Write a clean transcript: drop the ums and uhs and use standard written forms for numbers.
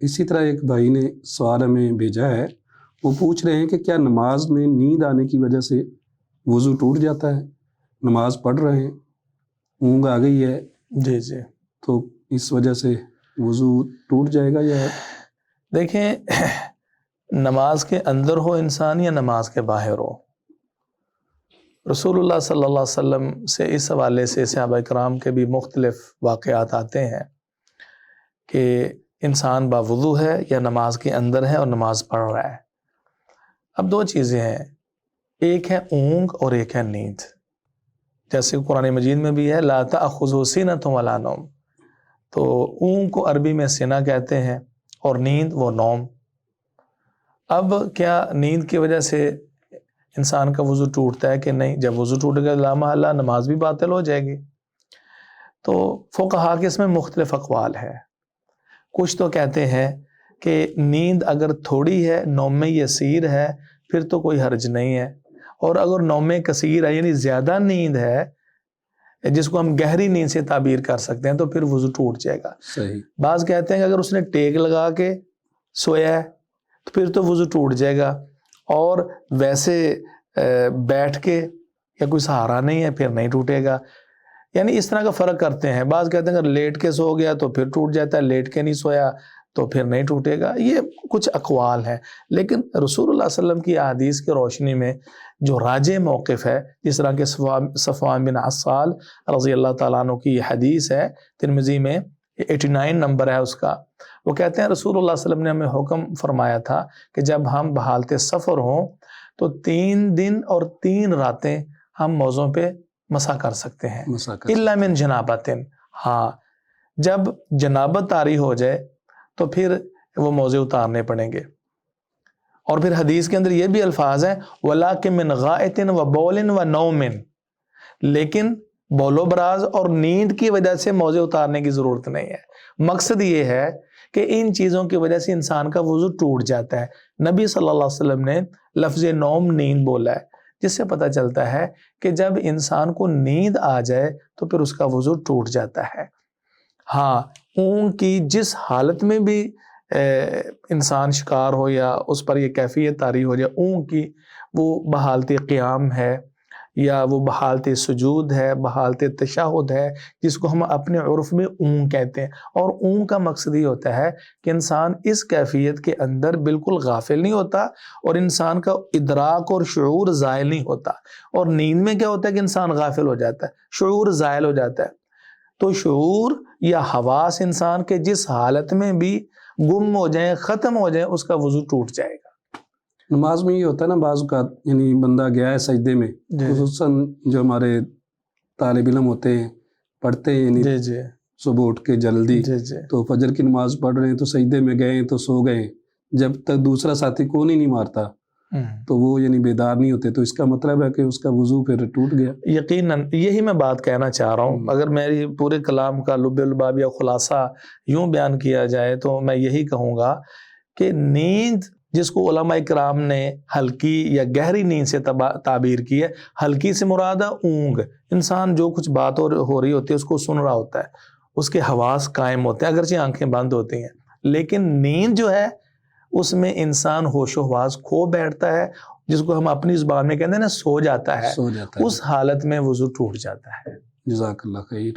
اسی طرح ایک بھائی نے سوال ہمیں بھیجا ہے، وہ پوچھ رہے ہیں کہ کیا نماز میں نیند آنے کی وجہ سے وضو ٹوٹ جاتا ہے؟ نماز پڑھ رہے ہیں، اونگ آ گئی ہے، جی جی، تو اس وجہ سے وضو ٹوٹ جائے گا یا؟ دیکھیں، نماز کے اندر ہو انسان یا نماز کے باہر ہو، رسول اللہ صلی اللہ علیہ وسلم سے اس حوالے سے صحابہ کرام کے بھی مختلف واقعات آتے ہیں کہ انسان باوضو ہے یا نماز کے اندر ہے اور نماز پڑھ رہا ہے۔ اب دو چیزیں ہیں، ایک ہے اونگ اور ایک ہے نیند، جیسے قرآن مجید میں بھی ہے لا تأخذہ سنۃ ولا نوم، تو اونگ کو عربی میں سینہ کہتے ہیں اور نیند وہ نوم۔ اب کیا نیند کی وجہ سے انسان کا وضو ٹوٹتا ہے کہ نہیں؟ جب وضو ٹوٹ گیا لا محالہ نماز بھی باطل ہو جائے گی۔ تو فقہا کے اس میں مختلف اقوال ہے، کچھ تو کہتے ہیں کہ نیند اگر تھوڑی ہے، نوم یسیر ہے، پھر تو کوئی حرج نہیں ہے، اور اگر نوم کثیر ہے یعنی زیادہ نیند ہے جس کو ہم گہری نیند سے تعبیر کر سکتے ہیں، تو پھر وضو ٹوٹ جائے گا۔ صحیح۔ بعض کہتے ہیں کہ اگر اس نے ٹیک لگا کے سویا ہے تو پھر تو وضو ٹوٹ جائے گا، اور ویسے بیٹھ کے یا کوئی سہارا نہیں ہے پھر نہیں ٹوٹے گا، یعنی اس طرح کا فرق کرتے ہیں۔ بعض کہتے ہیں اگر لیٹ کے سو گیا تو پھر ٹوٹ جاتا ہے، لیٹ کے نہیں سویا تو پھر نہیں ٹوٹے گا۔ یہ کچھ اقوال ہیں، لیکن رسول اللہ صلی اللہ علیہ وسلم کی احادیث کی روشنی میں جو راجح موقف ہے، جس طرح کہ صفوان بن عسال رضی اللہ تعالیٰ عنہ کی یہ حدیث ہے، ترمذی میں 89 نمبر ہے اس کا، وہ کہتے ہیں رسول اللہ صلی اللہ علیہ وسلم نے ہمیں حکم فرمایا تھا کہ جب ہم بحالت سفر ہوں تو 3 دن اور 3 راتیں ہم موزوں پہ مسح کر سکتے ہیں، الا من جنابت، ہاں جب جنابت طاری ہو جائے تو پھر وہ موزے اتارنے پڑیں گے۔ اور پھر حدیث کے اندر یہ بھی الفاظ ہیں وَلَٰكِن مِّن غَائِطٍ وَبَوْلٍ وَنَوْمٍ، لیکن بول و براز اور نیند کی وجہ سے موزے اتارنے کی ضرورت نہیں ہے۔ مقصد یہ ہے کہ ان چیزوں کی وجہ سے انسان کا وضو ٹوٹ جاتا ہے۔ نبی صلی اللہ علیہ وسلم نے لفظ نوم نیند بولا ہے، جس سے پتہ چلتا ہے کہ جب انسان کو نیند آ جائے تو پھر اس کا وضو ٹوٹ جاتا ہے۔ ہاں، اونگ کی جس حالت میں بھی انسان شکار ہو یا اس پر یہ کیفیت طاری ہو جائے اونگ کی، وہ بحالت قیام ہے یا وہ بحالت سجود ہے، بحالت تشہد ہے، جس کو ہم اپنے عرف میں اونگ کہتے ہیں۔ اور اونگ کا مقصد یہ ہوتا ہے کہ انسان اس کیفیت کے اندر بالکل غافل نہیں ہوتا اور انسان کا ادراک اور شعور زائل نہیں ہوتا۔ اور نیند میں کیا ہوتا ہے کہ انسان غافل ہو جاتا ہے، شعور زائل ہو جاتا ہے۔ تو شعور یا حواس انسان کے جس حالت میں بھی گم ہو جائیں، ختم ہو جائیں، اس کا وضو ٹوٹ جائے گا۔ نماز میں یہ ہوتا ہے نا، بعض اوقات یعنی بندہ گیا ہے سجدے میں، خصوصاً جو ہمارے طالب علم ہوتے ہیں پڑھتے ہیں، یعنی صبح اٹھ کے جلدی، تو فجر کی نماز پڑھ رہے ہیں تو سجدے میں گئے تو سو گئے، جب تک دوسرا ساتھی کون ہی نہیں مارتا تو وہ یعنی بیدار نہیں ہوتے، تو اس کا مطلب ہے کہ اس کا وضو پھر ٹوٹ گیا۔ یقیناً یہی میں بات کہنا چاہ رہا ہوں۔ اگر میری پورے کلام کا لب لباب یا خلاصہ یوں بیان کیا جائے تو میں یہی کہوں گا کہ نیند، جس کو علماء کرام نے ہلکی یا گہری نیند سے تعبیر کی ہے، ہلکی سے مراد ہے اونگ، انسان جو کچھ بات ہو رہی ہوتی ہے اس کو سن رہا ہوتا ہے، اس کے حواس قائم ہوتے ہیں اگرچہ آنکھیں بند ہوتی ہیں، لیکن نیند جو ہے اس میں انسان ہوش و حواس کھو بیٹھتا ہے، جس کو ہم اپنی زبان میں کہتے ہیں نا سو جاتا ہے، اس حالت میں وضو ٹوٹ جاتا ہے۔ جزاک اللہ خیر۔